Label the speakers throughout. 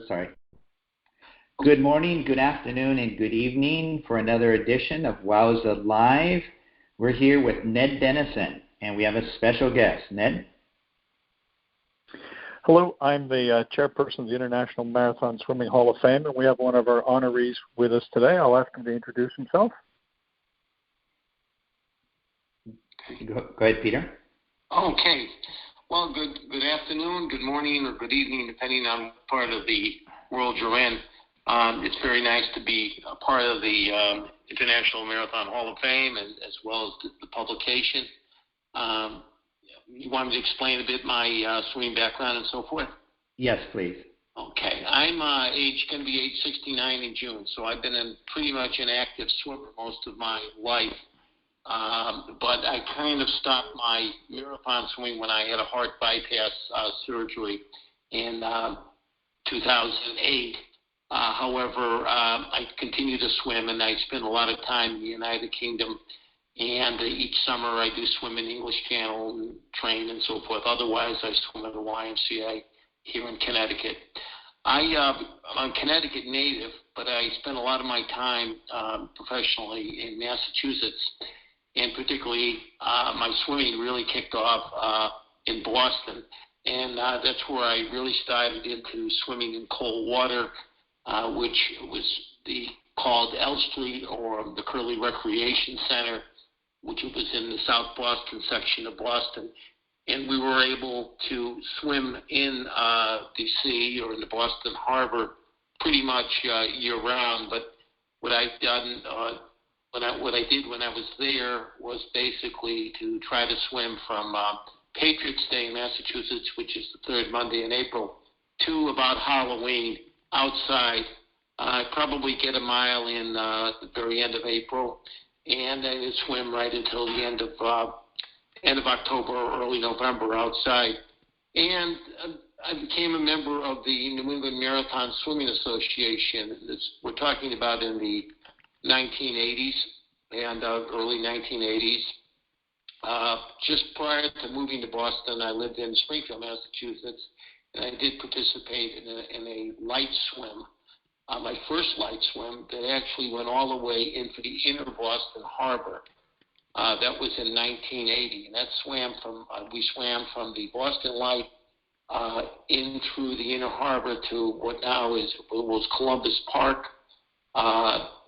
Speaker 1: Sorry. Good morning, good afternoon, and good evening for another edition of WOWSA Live. We're here with Ned Denison, and we have a special guest. Ned?
Speaker 2: Hello, I'm the chairperson of the International Marathon Swimming Hall of Fame, and we have one of our honorees with us today. I'll ask him to introduce himself.
Speaker 1: Go ahead, Peter.
Speaker 3: Okay. Well, good afternoon, good morning, or good evening, depending on what part of the world you're in. It's very nice to be a part of the International Marathon Hall of Fame, and as well as the publication. You want me to explain a bit my swimming background and so forth?
Speaker 1: Yes, please.
Speaker 3: Okay. I'm going to be age 69 in June, so I've been pretty much an active swimmer most of my life. But I kind of stopped my marathon swimming when I had a heart bypass surgery in 2008. However, I continue to swim, and I spend a lot of time in the United Kingdom. And each summer I do swim in the English Channel and train and so forth. Otherwise, I swim at the YMCA here in Connecticut. I'm a Connecticut native, but I spend a lot of my time professionally in Massachusetts. And particularly, my swimming really kicked off in Boston. And that's where I really started into swimming in cold water, which was called L Street, or the Curly Recreation Center, which was in the South Boston section of Boston. And we were able to swim in the sea or in the Boston Harbor pretty much year-round. But what I've done, what I did when I was there was basically to try to swim from Patriots Day in Massachusetts, which is the third Monday in April, to about Halloween outside. I probably get a mile in the very end of April, and I would swim right until the end of October or early November outside. And I became a member of the New England Marathon Swimming Association. We're talking about in the 1980s and early 1980s. Just prior to moving to Boston, I lived in Springfield, Massachusetts, and I did participate in a light swim. My first light swim that actually went all the way into the inner Boston Harbor. That was in 1980, and we swam from the Boston Light in through the inner harbor to what now was Columbus Park,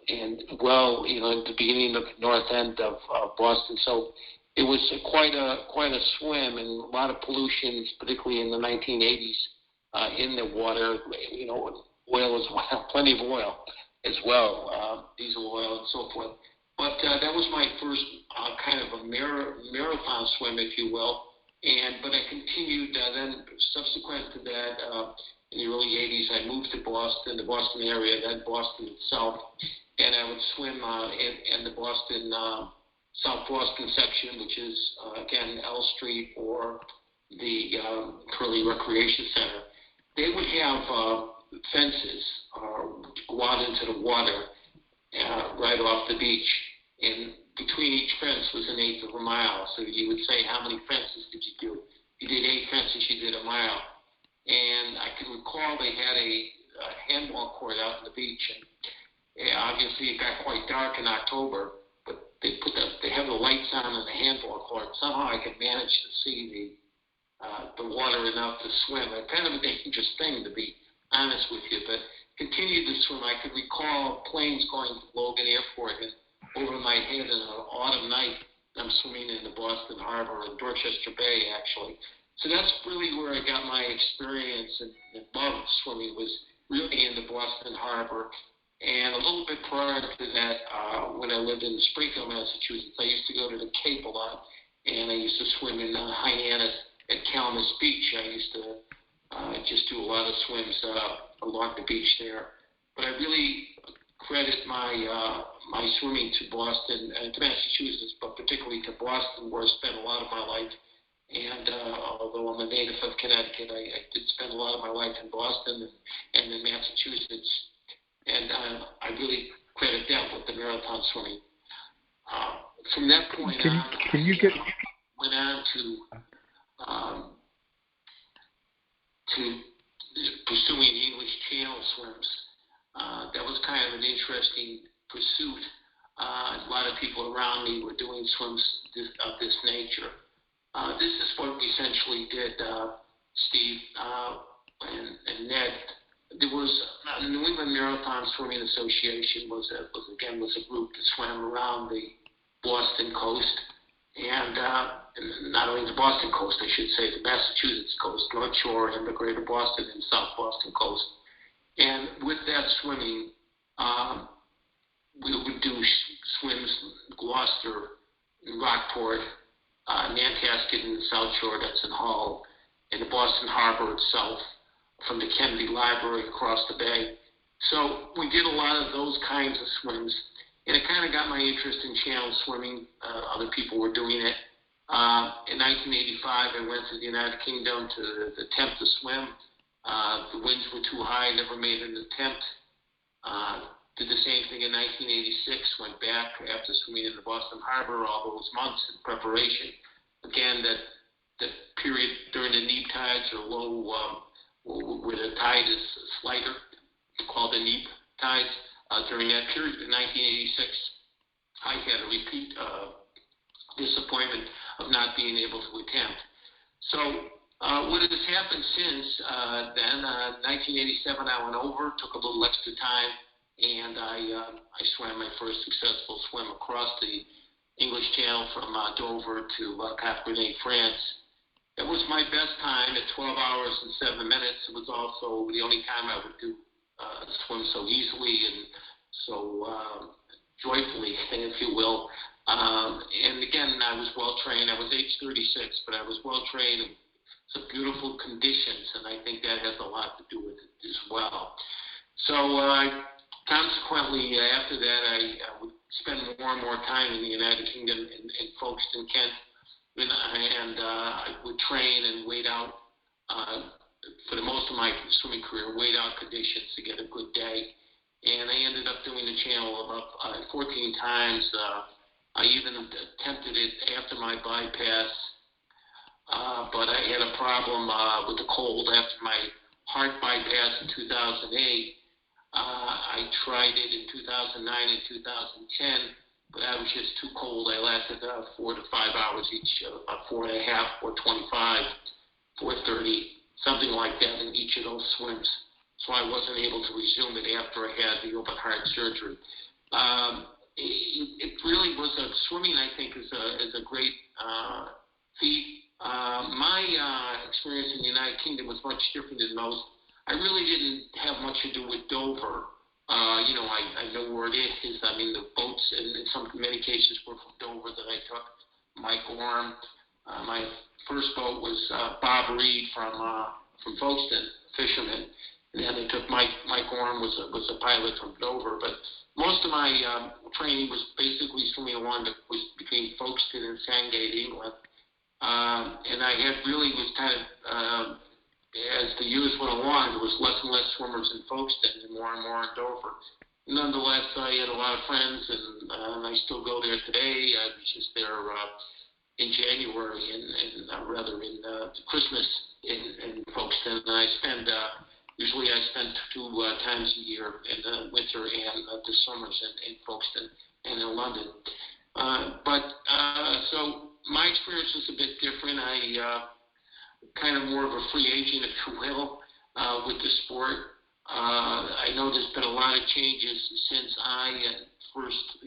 Speaker 3: and at the beginning of the north end of Boston. So it was quite a swim, and a lot of pollution, particularly in the 1980s, in the water. Oil as well, plenty of oil as well, diesel oil and so forth. But that was my first kind of a marathon swim, if you will. But I continued then subsequent to that, in the early 80s, I moved to Boston, the Boston area, then Boston itself, and I would swim in the Boston, South Boston section, which is, again, L Street or the Curly Recreation Center. They would have fences go out into the water right off the beach, and between each fence was an eighth of a mile. So you would say, how many fences did you do? You did 8 fences, you did a mile. And I can recall they had a handball court out on the beach, and obviously it got quite dark in October, but they have the lights on in the handball court. Somehow I could manage to see the water enough to swim. It's kind of a dangerous thing, to be honest with you, but continued to swim. I could recall planes going to Logan Airport, and over my head in an autumn night, I'm swimming in the Boston Harbor in Dorchester Bay, actually. So that's really where I got my experience and love of swimming, was really in the Boston Harbor. And a little bit prior to that, when I lived in Springfield, Massachusetts, I used to go to the Cape a lot, and I used to swim in Hyannis at Calamus Beach. I used to just do a lot of swims along the beach there. But I really credit my swimming to Boston and to Massachusetts, but particularly to Boston, where I spent a lot of my life. And although I'm a native of Connecticut, I did spend a lot of my life in Boston and in Massachusetts. And I really credit that with the marathon swimming. From that point on, went on to pursuing the English channel swims. That was kind of an interesting pursuit. A lot of people around me were doing swims of this nature. This is what we essentially did, Steve and Ned. There was the New England Marathon Swimming Association was a group that swam around the Boston coast, and not only the Boston coast, I should say, the Massachusetts coast, North Shore, and the Greater Boston and South Boston coast. And with that swimming, we would do swims in Gloucester, in Rockport, Nantasket in the South Shore, that's in Hull, in the Boston Harbor itself, from the Kennedy Library across the bay. So we did a lot of those kinds of swims, and it kind of got my interest in channel swimming. Other people were doing it. In 1985, I went to the United Kingdom to attempt to swim. The winds were too high, never made an attempt. Did the same thing in 1986, went back after swimming in the Boston Harbor all those months in preparation. Again, that period during the neap tides or low, where the tide is slighter, called the neap tides. During that period in 1986, I had a repeat disappointment of not being able to attempt. So what has happened since then, 1987, I went over, took a little extra time, and I swam my first successful swim across the English Channel from Dover to Cap Grenade, France. It was my best time at 12 hours and 7 minutes. It was also the only time I would do swim so easily and so joyfully, if you will. And again, I was well trained. I was age 36, but I was well trained. It's beautiful conditions, and I think that has a lot to do with it as well. So consequently, after that, I would spend more and more time in the United Kingdom in Folkestone, Kent, and I would train and wait out for the most of my swimming career, wait out conditions to get a good day. And I ended up doing the channel about 14 times. I even attempted it after my bypass, but I had a problem with the cold after my heart bypass in 2008. I tried it in 2009 and 2010, but I was just too cold. I lasted 4 to 5 hours each, 4.5, 4:25, 4:30, something like that in each of those swims. So I wasn't able to resume it after I had the open heart surgery. It really was swimming, I think, is a great feat. My experience in the United Kingdom was much different than most. I really didn't have much to do with Dover. I know where it is. I mean, the boats, in many cases, were from Dover that I took. Mike Orm. My first boat was Bob Reed from Folkestone, fisherman. And then I took Mike Orm was a pilot from Dover. But most of my training was basically swimming along between Folkestone and Sandgate, England. And I was kind of, as the years went along, there was less and less swimmers in Folkestone and more in Dover. Nonetheless, I had a lot of friends, and I still go there today. I was just there in January, and rather in Christmas in Folkestone. And usually I spend 2 times a year in the winter and the summers in Folkestone and in London. So my experience was a bit different. I kind of more of a free agent, if you will, with the sport. I know there's been a lot of changes since I first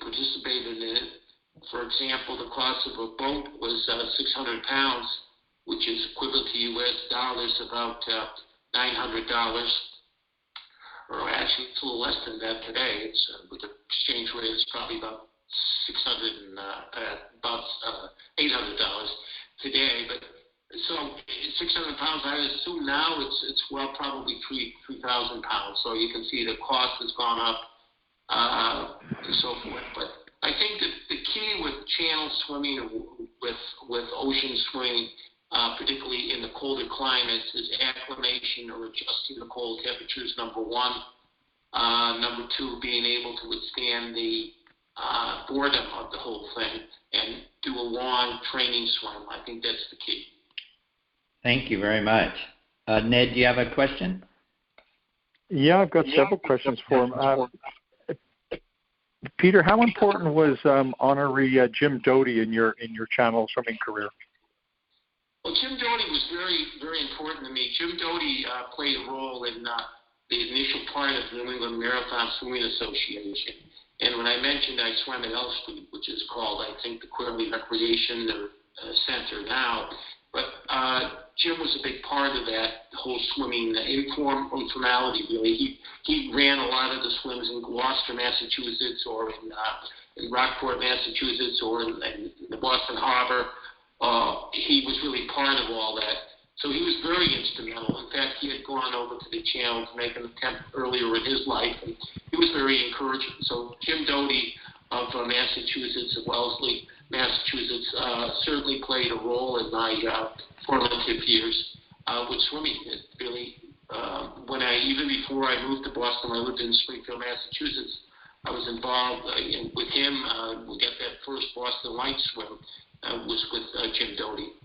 Speaker 3: participated in it. For example, the cost of a boat was 600 pounds, which is equivalent to U.S. dollars, about $900. Or actually, it's a little less than that today. It's with the exchange rate, it's probably about about $800 today. But so 600 pounds, I assume now it's probably 3,000 pounds. So you can see the cost has gone up and so forth. But I think that the key with channel swimming, with ocean swimming, particularly in the colder climates, is acclimation or adjusting to cold temperatures, number one. Number two, being able to withstand the boredom of the whole thing and do a long training swim. I think that's the key.
Speaker 1: Thank you very much. Ned, do you have a question?
Speaker 2: Yeah, I've got several questions for him. Peter, how important was honoree Jim Doty in your channel swimming career?
Speaker 3: Well, Jim Doty was very, very important to me. Jim Doty played a role in the initial part of the New England Marathon Swimming Association. And when I mentioned I swam at L Street, which is called, I think, the Querley Recreation Center now, but Jim was a big part of that whole swimming, informality, really. He ran a lot of the swims in Gloucester, Massachusetts, or in Rockport, Massachusetts, or in the Boston Harbor. He was really part of all that. So he was very instrumental. In fact, he had gone over to the channel to make an attempt earlier in his life, and he was very encouraging. So Jim Doty of Massachusetts, of Wellesley, Massachusetts, certainly played a role in my formative years with swimming. It really, even before I moved to Boston, I lived in Springfield, Massachusetts. I was involved with him. We got that first Boston Light swim was with Jim Doty.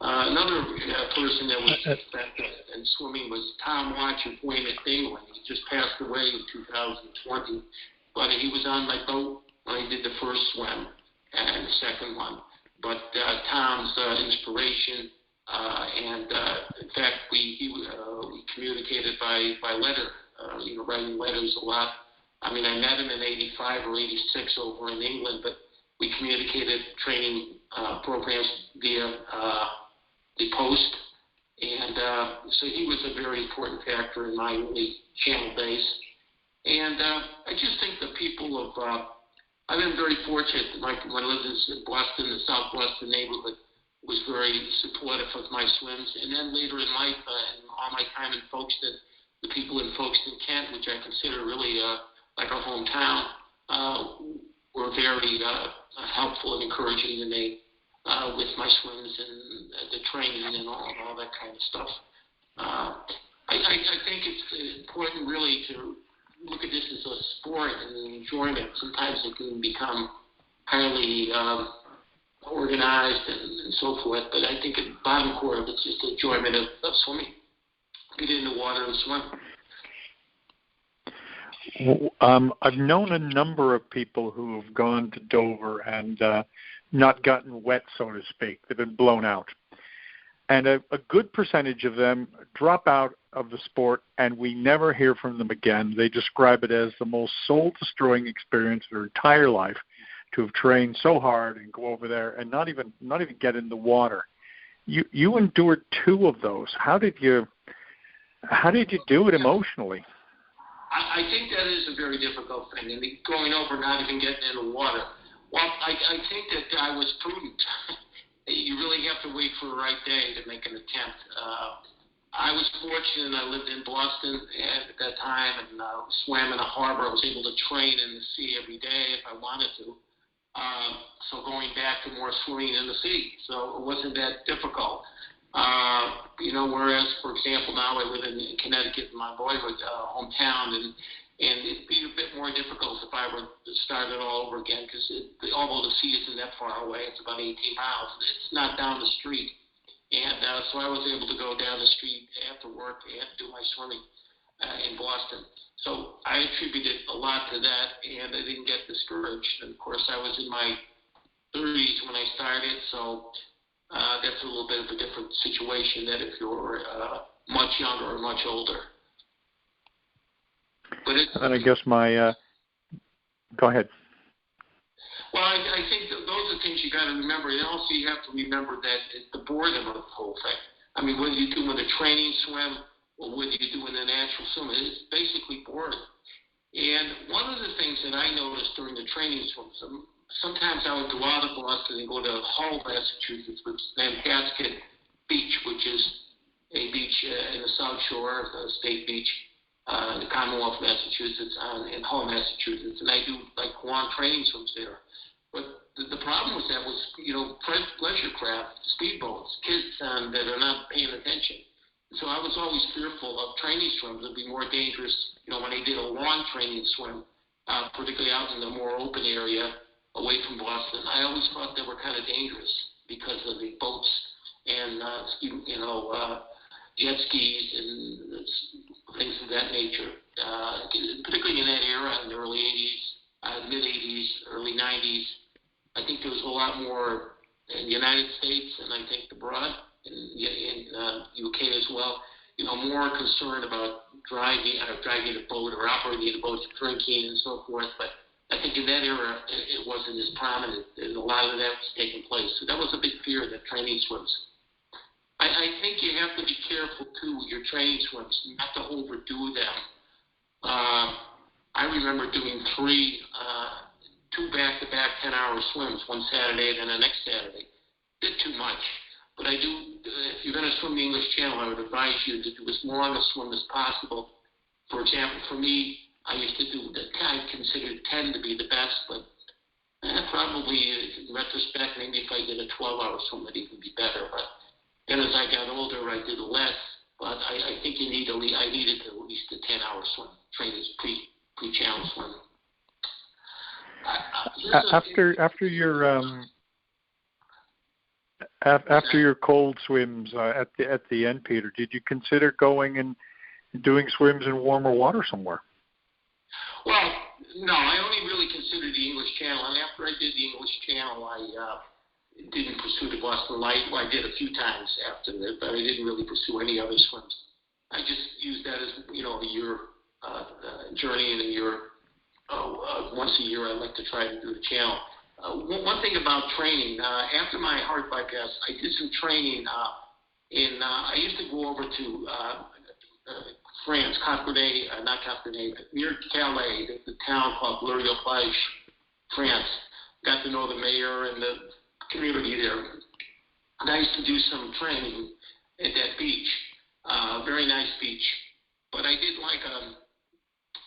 Speaker 3: Another person that was effective in swimming was Tom Watch of Weymouth, England. He just passed away in 2020, but he was on my boat when I did the first swim and the second one. But Tom's inspiration, and in fact, we communicated by letter, writing letters a lot. I mean, I met him in '85 or '86 over in England, but we communicated training programs via the post, and so he was a very important factor in my early channel days. And I just think the people of, I've been very fortunate. When I lived in Boston, the South Boston neighborhood was very supportive of my swims. And then later in life, and all my time in Folkestone, the people in Folkestone, Kent, which I consider really like our hometown, were very helpful and encouraging to me with my swims and the training and all that kind of stuff. I think it's important really to look at this as a sport and an enjoyment. Sometimes it can become highly organized and so forth, but I think at the bottom core of it's just the enjoyment of swimming. Get in the water and swim.
Speaker 2: I've known a number of people who have gone to Dover and not gotten wet, so to speak. They've been blown out. And a good percentage of them drop out of the sport, and we never hear from them again. They describe it as the most soul-destroying experience of their entire life to have trained so hard and go over there and not even get in the water. You endured two of those. How did you do it emotionally?
Speaker 3: I think that is a very difficult thing, and going over not even getting in the water. Well, I think that I was prudent. You really have to wait for the right day to make an attempt. I was fortunate. I lived in Boston at that time and swam in a harbor. I was able to train in the sea every day if I wanted to. So going back to more swimming in the sea. So it wasn't that difficult. Whereas, for example, now I live in Connecticut, in my boyhood hometown, and it'd be a bit more difficult if I were to start it all over again, because although the sea isn't that far away, it's about 18 miles, it's not down the street. And so I was able to go down the street after work and do my swimming in Boston. So I attributed a lot to that, and I didn't get discouraged. And, of course, I was in my 30s when I started, so that's a little bit of a different situation than if you're much younger or much older. But
Speaker 2: and I guess go ahead.
Speaker 3: Well, I think those are things you got to remember. And also you have to remember that it's the boredom of the whole thing. I mean, whether you're doing a training swim or whether you're doing a natural swim, it's basically boring. And one of the things that I noticed during the training swims, sometimes I would go out of Boston and go to Hull, Massachusetts, which is Nantasket Beach, which is a beach in the South Shore, the state beach, the Commonwealth of Massachusetts, in Hull, Massachusetts, and I do like long training swims there. But the problem with that was, pleasure craft, speedboats, kids that are not paying attention. So I was always fearful of training swims. It'd be more dangerous, when I did a long training swim, particularly out in the more open area away from Boston. I always thought they were kind of dangerous because of the boats and, jet skis and things of that nature. Particularly in that era, in the early 80s, mid 80s, early 90s, I think there was a lot more in the United States and I think abroad, in UK as well. More concerned about driving a boat or operating a boat, drinking and so forth. But I think in that era, it wasn't as prominent, and a lot of that was taking place. So that was a big fear, that training swims. I think you have to be careful, too, with your training swims, not to overdo them. I remember doing two back-to-back 10-hour swims, one Saturday, then the next Saturday. Did too much. But I do, if you're going to swim the English Channel, I would advise you to do as long a swim as possible. For example, for me, I used to do I considered 10 to be the best, but probably in retrospect, maybe if I did a 12-hour swim, it'd even be better. But then as I got older, I did less. But I think I needed at least a 10-hour swim, train as pre-channel swim.
Speaker 2: After your cold swims at the end, Peter, did you consider going and doing swims in warmer water somewhere?
Speaker 3: Well, no, I only really considered the English Channel, and after I did the English Channel, I didn't pursue the Boston Light. Well, I did a few times after that, but I didn't really pursue any other swims. I just used that as, a year journey, and a year, once a year I like to try to do the channel. One thing about training, after my heart bypass, I did some training I used to go over to France, near Calais, the town called Blériot-Plage, France. Got to know the mayor and the community there. And I used to do some training at that beach, very nice beach. But I did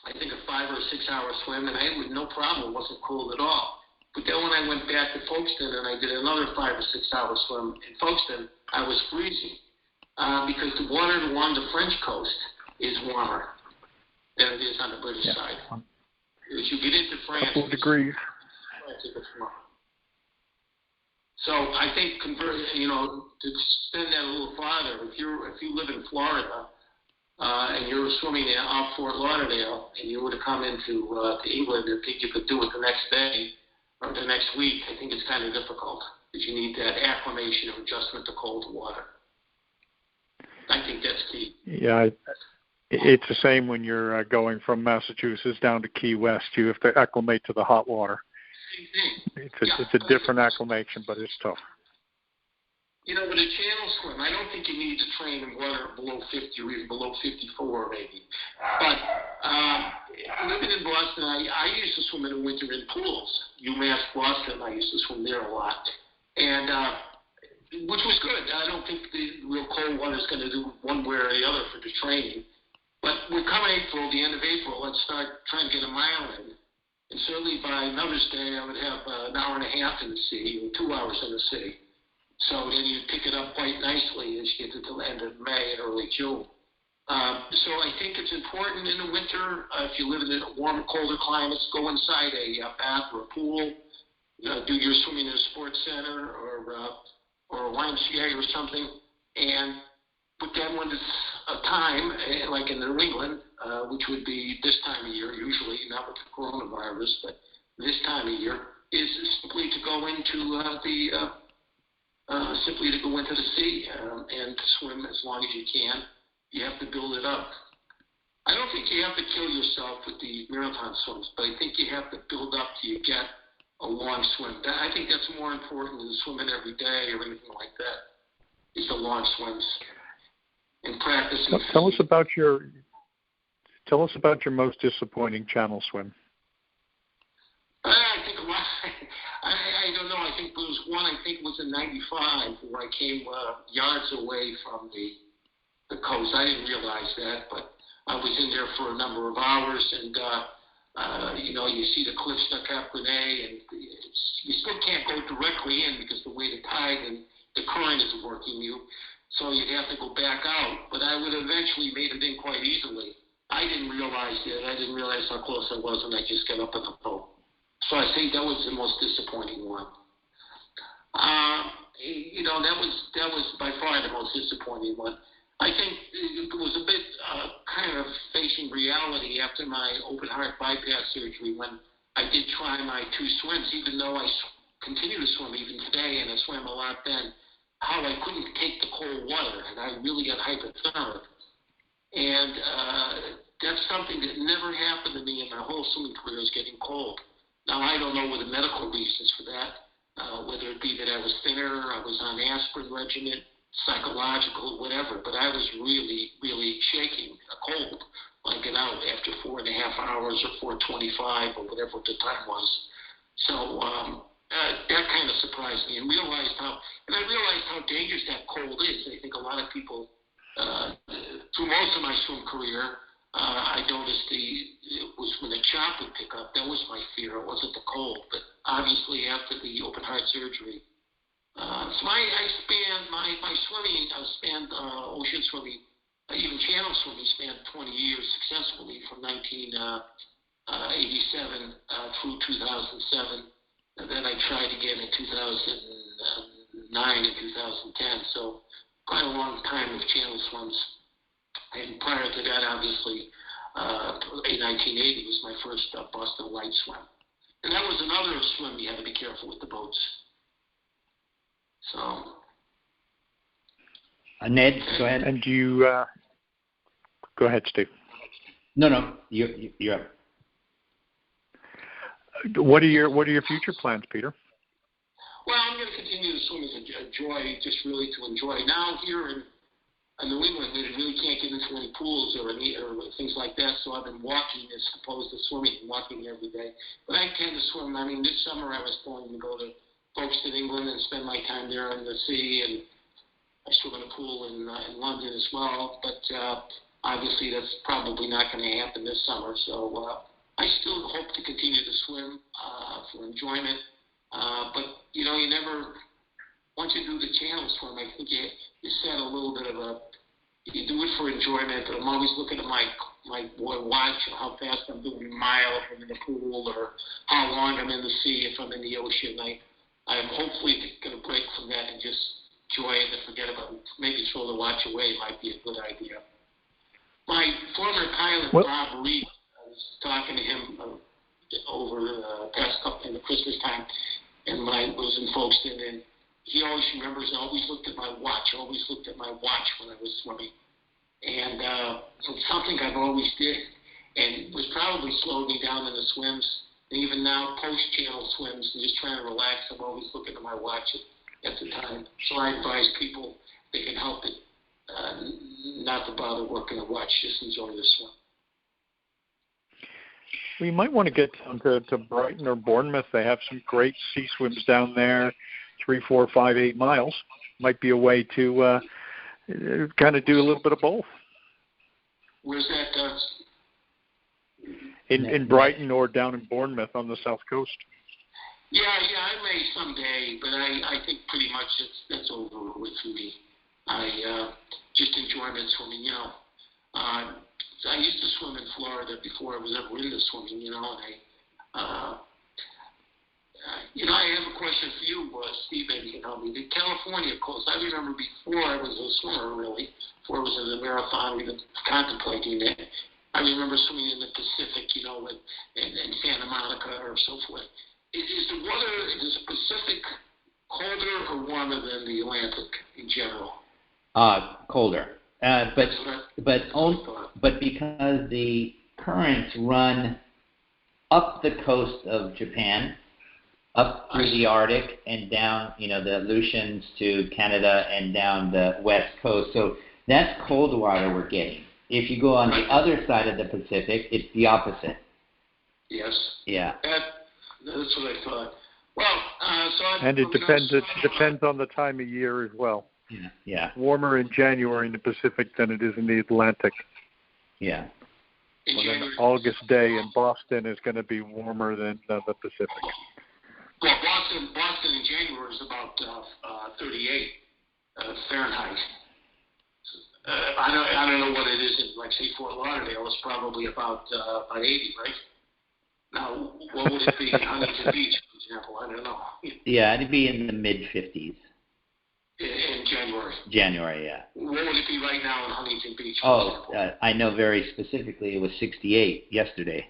Speaker 3: I think a 5 or 6 hour swim, and I had no problem. It wasn't cold at all. But then when I went back to Folkestone and I did another 5 or 6 hour swim in Folkestone, I was freezing because the water along the French coast is warmer than it is on the British side. As you get into France,
Speaker 2: couple of degrees.
Speaker 3: So I think to extend that a little farther, if you live in Florida and you're swimming off Fort Lauderdale and you were to come into to England and think you could do it the next day or the next week, I think it's kind of difficult because you need that acclimation or adjustment to cold water. I think that's key.
Speaker 2: Yeah, it's the same when you're going from Massachusetts down to Key West. You have to acclimate to the hot water.
Speaker 3: Same thing.
Speaker 2: It's a different acclimation, but it's tough.
Speaker 3: With a channel swim, I don't think you need to train in water below 50 or even below 54 maybe. But living in Boston, I used to swim in the winter in pools. UMass Boston, I used to swim there a lot. And which was good. I don't think the real cold water is going to do one way or the other for the training. But we're coming April, the end of April, let's start trying to get a mile in. And certainly by Mother's Day, I would have an hour and a half in the sea, or 2 hours in the sea. So then you pick it up quite nicely as you get to the end of May and early June. So I think it's important in the winter, if you live in a warmer, colder climates, go inside a bath or a pool, do your swimming in a sports center or a YMCA or something. But then when it's a time, like in New England, which would be this time of year usually, not with the coronavirus, but this time of year, is simply to go into the sea and to swim as long as you can. You have to build it up. I don't think you have to kill yourself with the marathon swims, but I think you have to build up till you get a long swim. I think that's more important than swimming every day or anything like that, is the long swims. And practicing.
Speaker 2: Tell us about your most disappointing channel swim.
Speaker 3: I think a lot. I don't know. I think there was one. I think it was in '95 where I came yards away from the coast. I didn't realize that, but I was in there for a number of hours, and you see the cliffs de Caprenay, and you still can't go directly in because the way the tide and the current is working you. So you'd have to go back out, but I would have eventually made it in quite easily. I didn't realize that. I didn't realize how close I was, and I just got up in the boat. So I think that was the most disappointing one. That was by far the most disappointing one. I think it was a bit kind of facing reality after my open heart bypass surgery when I did try my 2 swims, even though I continue to swim even today, and I swam a lot then, how I couldn't take the cold water, and I really got hypothermic. And that's something that never happened to me in my whole swimming career, is getting cold. Now, I don't know what the medical reasons for that, whether it be that I was thinner, I was on aspirin regimen, psychological, whatever, but I was really, really shaking, cold, when I get out after 4.5 hours or 4:25 or whatever the time was. So that kind of surprised me, and I realized how dangerous that cold is. I think a lot of people, through most of my swim career, I noticed it was when the chop would pick up. That was my fear. It wasn't the cold, but obviously after the open heart surgery. So I spanned my swimming. I spanned ocean swimming, even channel swimming, spanned 20 years successfully from 1987 through 2007. And then I tried again in 2009 and 2010. So quite a long time with channel swims. And prior to that, obviously, in 1980 was my first Boston Light swim. And that was another swim you had to be careful with the boats. So.
Speaker 1: Ned, go ahead.
Speaker 2: And you, go ahead, Steve.
Speaker 1: No, you're up.
Speaker 2: What are your future plans, Peter?
Speaker 3: Well, I'm going to continue to swim as a joy, just really to enjoy. Now here in New England, we really can't get into any pools or things like that, so I've been walking as opposed to swimming, walking every day. But I tend to swim. I mean, this summer I was going to go to Folkestone, England, and spend my time there in the sea, and I swim in a pool in London as well. But obviously, that's probably not going to happen this summer. So I still hope to continue to swim for enjoyment. But you never. Once you do the channel swim, I think you set a little bit of you do it for enjoyment, but I'm always looking at my watch, how fast I'm doing a mile if I'm in the pool, or how long I'm in the sea if I'm in the ocean. I'm hopefully going to break from that and just enjoy it and forget about it. Maybe throw the watch away might be a good idea. My former pilot, Bob Reed, I was talking to him over the past couple in the Christmas time, and when I was in Folkestone, and he always remembers, I always looked at my watch when I was swimming. And it's something I've always did, and was probably slowed me down in the swims. And even now, post-channel swims, and just trying to relax, I'm always looking at my watch at the time. So I advise people, they can help it, not to bother working a watch, just enjoy the swim.
Speaker 2: We might want to get down to Brighton or Bournemouth. They have some great sea swims down there. 3, 4, 5, 8 miles might be a way to kind of do a little bit of both.
Speaker 3: Where's that?
Speaker 2: In Brighton or down in Bournemouth on the south coast.
Speaker 3: Yeah, I may someday, but I think pretty much that's over with for me. Just enjoyment swimming, I used to swim in Florida before I was ever into swimming, and I have a question for you, Steve, maybe you can help me. The California coast, I remember before I was a swimmer, really, before I was in the marathon, even contemplating it, I remember swimming in the Pacific, and Santa Monica or so forth. Is the Pacific colder or warmer than the Atlantic in general?
Speaker 1: Colder. But because the currents run up the coast of Japan, up through the Arctic and down, the Aleutians to Canada and down the west coast. So that's cold water we're getting. If you go on the other side of the Pacific, it's the opposite.
Speaker 3: Yes.
Speaker 1: Yeah.
Speaker 3: That's what I thought. Well,
Speaker 2: and it depends on the time of year as well.
Speaker 1: Yeah.
Speaker 2: Warmer in January in the Pacific than it is in the Atlantic.
Speaker 1: Yeah.
Speaker 2: Well, an August day in Boston is going to be warmer than the Pacific.
Speaker 3: Well, Boston in January is about 38 Fahrenheit. I don't know what it is in, say, Fort Lauderdale. It's probably about 80, right? Now, what would it be in Huntington Beach, for example? I don't know.
Speaker 1: Yeah, it'd be in the mid-50s.
Speaker 3: in January?
Speaker 1: January, yeah.
Speaker 3: What would it be right now in Huntington Beach?
Speaker 1: I know very specifically it was 68 yesterday.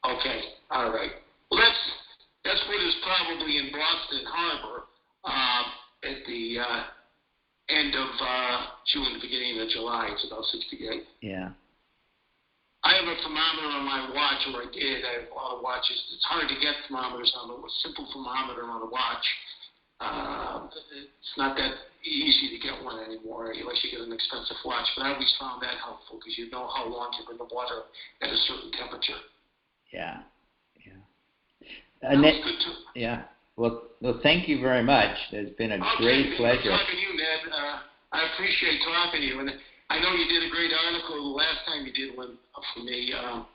Speaker 3: Okay, all right. Well, that's what is probably in Boston Harbor at the end of June, beginning of July. It's about 68.
Speaker 1: Yeah.
Speaker 3: I have a thermometer on my watch, or I did. I have a lot of watches. It's hard to get thermometers on a simple thermometer on a watch. It's not that easy to get one anymore unless you get an expensive watch. But I always found that helpful because you know how long you're in the water at a certain temperature.
Speaker 1: Yeah.
Speaker 3: Ned, good too.
Speaker 1: Yeah. Well, thank you very much. It's been a great pleasure.
Speaker 3: Talking to you, Ned. I appreciate talking to you, and I know you did a great article the last time you did one for me a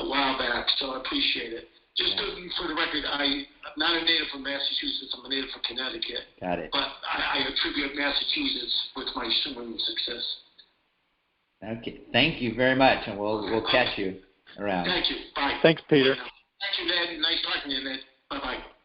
Speaker 3: while back, so I appreciate it. Just for the record, I'm not a native from Massachusetts. I'm a native from Connecticut.
Speaker 1: Got it.
Speaker 3: But I attribute Massachusetts with my swimming success.
Speaker 1: Okay. Thank you very much, and we'll catch you around.
Speaker 3: Thank you. Bye.
Speaker 2: Thanks, Peter.
Speaker 3: Thank you, Ned. Nice talking to you, Ned. Bye-bye.